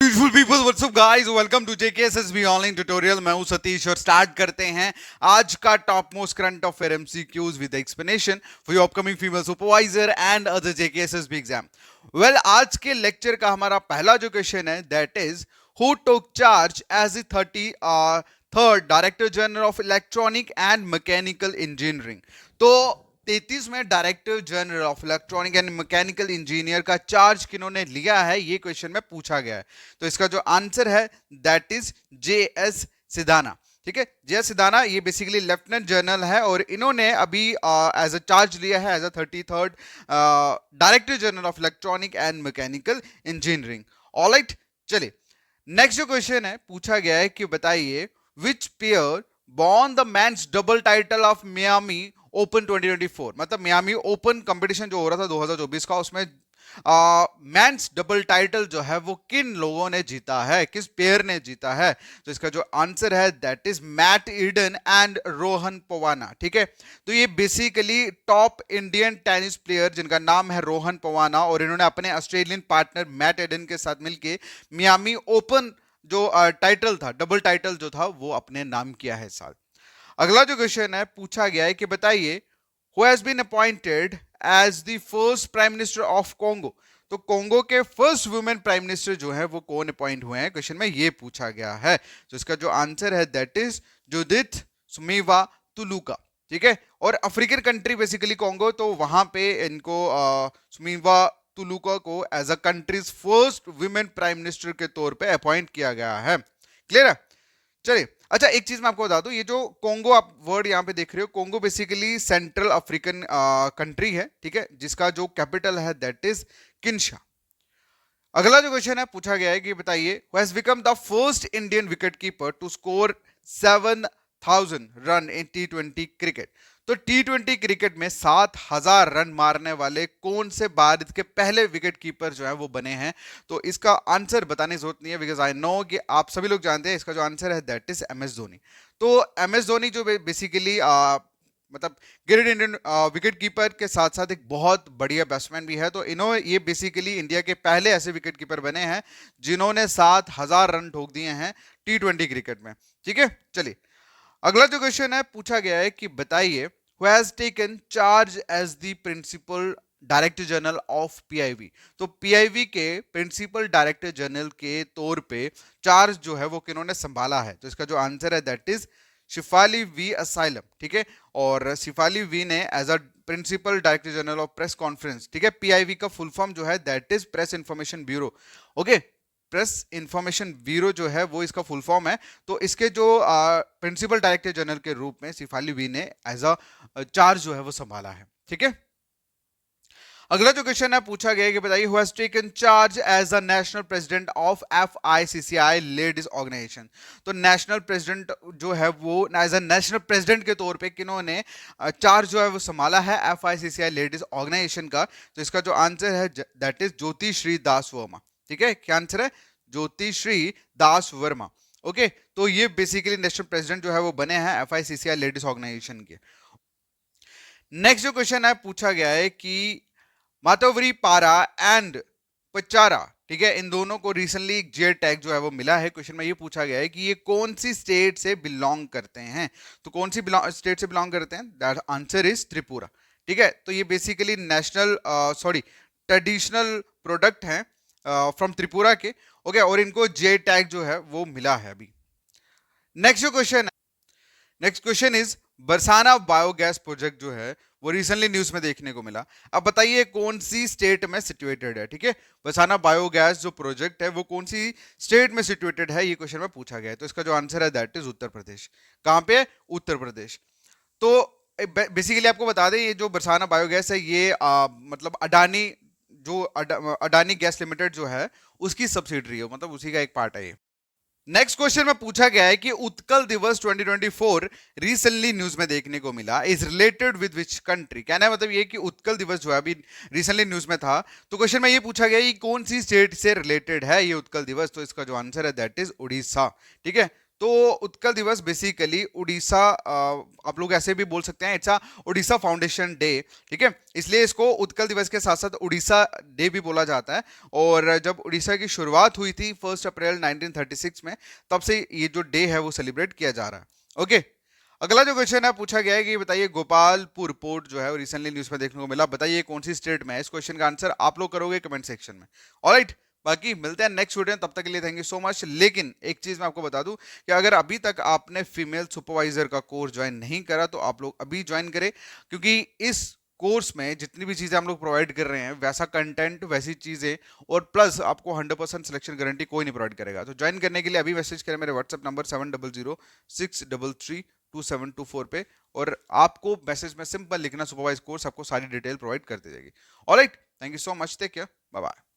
Beautiful people, what's up guys, welcome to JKSSB online tutorial. मैं हूं सतीश और start करते हैं आज का top most current affair MCQs with explanation for your upcoming female supervisor and other JKSSB exam. Well, आज के lecture का हमारा पहला जो क्वेश्चन है that is who took charge as the 33rd director general of electronic and mechanical engineering. तो 33 में director general of electronic and mechanical engineer का चार्ज किन्होंने लिया है, ये क्वेश्चन में पूछा गया है। तो इसका जो आंसर है दैट इज जे.एस. सिधाना। ठीक है, जे.एस. सिधाना ये बेसिकली लेफ्टिनेंट जनरल है और इन्होंने अभी एज अ चार्ज लिया है as a 33rd director general of electronic and mechanical engineering. Alright, चलिए नेक्स्ट जो क्वेश्चन है पूछा गया है कि बताइए which pair won the men's double title of Miami open 2024। मतलब मियामी ओपन कंपटीशन जो हो रहा था 2024 का, उसमें मेंस डबल टाइटल जो है वो किन लोगों ने जीता है, किस पेयर ने जीता है। तो इसका जो आंसर है that is Matt Ebden and Rohan Bopanna. ठीक है, तो ये basically top Indian tennis player जिनका नाम है रोहन पवाना और इन्होंने अपने ऑस्ट्रेलियन पार्टनर मैट ईडन के साथ मिलकर मियामी ओपन जो टाइटल था, डबल टाइटल जो था, वो अपने नाम किया है साल। अगला जो क्वेश्चन है पूछा गया है कि बताइए who has been appointed as the first prime minister of Congo. तो कोंगो के फर्स्ट वुमेन प्राइम मिनिस्टर जो है वो कौन अपॉइंट हुए हैं, क्वेश्चन में ये पूछा गया है। तो इसका जो आंसर है दैट इज जुडिथ सुमीवा तुलुका। ठीक है, और अफ्रीकन कंट्री बेसिकली कोंगो, तो वहां पे इनको सुमीवा तुलुका को as a country's first women prime minister के तौर पे अपॉइंट किया गया है। क्लियर है? चलिए, अच्छा एक चीज मैं आपको बता दूं, ये जो कोंगो आप वर्ड यहाँ पे देख रहे हो, Congo basically central African country है। ठीक है, जिसका जो कैपिटल है दैट इज किंशा। अगला जो क्वेश्चन है पूछा गया है कि बताइए who has become the first Indian wicket keeper to score 7,000 run in T20 cricket. तो T20 क्रिकेट में 7,000 रन मारने वाले कौन से भारत के पहले विकेट कीपर जो है वो बने हैं। तो इसका आंसर बताने की जरूरत नहीं है बिकॉज आई नो कि आप सभी लोग जानते हैं। इसका जो आंसर है that is M S Dhoni. तो एम एस धोनी जो बेसिकली मतलब ग्रेट इंडियन विकेट कीपर के साथ साथ एक बहुत बढ़िया बैट्समैन भी है। तो इन्होंने ये बेसिकली इंडिया के पहले ऐसे विकेट कीपर बने हैं जिन्होंने 7,000 रन ठोक दिए हैं T20 क्रिकेट में। ठीक है, चलिए अगला जो क्वेश्चन है पूछा गया है कि बताइए who has taken charge as the principal director general of PIB. तो पीआईबी के प्रिंसिपल डायरेक्टर जनरल के तौर पे चार्ज जो है वो किन्होंने संभाला है। तो इसका जो आंसर है दैट इज शिफाली वी असाइलम। ठीक है, और शिफाली वी ने as a principal director general of press conference, ठीक है, पीआईबी का फुल फॉर्म जो है that is press information bureau. Okay, press information bureau जो है वो इसका फुल फॉर्म है। तो इसके जो प्रिंसिपल डायरेक्टर जनरल के रूप में शिफाली वी ने एज अ चार्ज जो है वो संभाला है। ठीक है, अगला जो क्वेश्चन है पूछा गया है कि बताइए who has taken charge as the national president of FICCI ladies organisation. तो नेशनल प्रेसिडेंट जो है वो एज अ नेशनल प्रेसिडेंट के तौर पे किन्होंने चार्ज जो है वो संभाला है FICCI लेडीज ऑर्गेनाइजेशन का। तो इसका जो आंसर है दैट इज ज्योति श्री दास वर्मा। ठीक है, क्या आंसर है? ज्योति श्री दास वर्मा। ओके, तो ये बेसिकली नेशनल प्रेसिडेंट जो है वो बने हैं FICCI लेडीज ऑर्गेनाइजेशन के। नेक्स्ट जो क्वेश्चन है पूछा गया है कि मातोवरी पारा एंड पचारा, ठीक है, इन दोनों को रिसेंटली एक जे टैग जो है वो मिला है। क्वेश्चन में ये पूछा गया है कि ये कौन सी स्टेट से बिलोंग करते हैं। तो कौन सी स्टेट से बिलोंग करते हैं? That answer is Tripura. ठीक है, तो ये बेसिकली नेशनल ट्रेडिशनल प्रोडक्ट हैं फ्रॉम त्रिपुरा के। ओके, और इनको जे टैग जो है वो मिला है अभी। Next question is Barsana biogas project जो है वो रिसेंटली न्यूज में देखने को मिला। अब बताइए कौन सी स्टेट में सिचुएटेड है। ठीक है, बरसाना बायोगैस जो प्रोजेक्ट है वो कौन सी स्टेट में सिचुएटेड है, ये क्वेश्चन में पूछा गया है। तो इसका जो आंसर है दैट इज उत्तर प्रदेश। कहां पे? उत्तर प्रदेश। तो बेसिकली आपको बता दें ये जो बरसाना बायोगैस है ये मतलब अडानी गैस लिमिटेड जो है उसकी सब्सिडरी है, मतलब उसी का एक पार्ट है ये। नेक्स्ट क्वेश्चन में पूछा गया है कि उत्कल दिवस 2024 रिसेंटली न्यूज में देखने को मिला, is related with which country. कहना है मतलब ये कि उत्कल दिवस जो है अभी रिसेंटली न्यूज में था। तो क्वेश्चन में ये पूछा गया कि कौन सी स्टेट से रिलेटेड है ये उत्कल दिवस। तो इसका जो आंसर है दैट इज उड़ीसा। ठीक है, तो उत्कल दिवस बेसिकली उड़ीसा, आप लोग ऐसे भी बोल सकते हैं, it's a Orissa foundation day, ठीक है, इसलिए इसको उत्कल दिवस के साथ साथ उड़ीसा डे भी बोला जाता है। और जब उड़ीसा की शुरुआत हुई थी 1 अप्रैल 1936 में, तब से ये जो डे है वो सेलिब्रेट किया जा रहा है। ओके, अगला जो क्वेश्चन है पूछा गया है कि बताइए गोपालपुर पोर्ट जो है वो रिसेंटली न्यूज में देखने को मिला, बताइए कौन सी स्टेट में है। इस क्वेश्चन का आंसर आप लोग करोगे कमेंट सेक्शन में। ऑलराइट, बाकी मिलते हैं नेक्स्ट वीडियो में, तब तक के लिए थैंक यू सो मच। लेकिन एक चीज मैं आपको बता दूं कि अगर अभी तक आपने फीमेल सुपरवाइजर का कोर्स ज्वाइन नहीं करा तो आप लोग अभी ज्वाइन करें, क्योंकि इस कोर्स में जितनी भी चीजें हम लोग प्रोवाइड कर रहे हैं वैसा कंटेंट, वैसी चीजें, और प्लस आपको 100% सिलेक्शन गारंटी कोई नहीं प्रोवाइड करेगा। तो ज्वाइन करने के लिए अभी मैसेज करें मेरे व्हाट्सएप नंबर 7006332724 पे, और आपको मैसेज में सिंपल लिखना सुपरवाइज कोर्स, आपको सारी डिटेल प्रोवाइड कर दी जाएगी। Alright, thank you so much, take care, bye bye.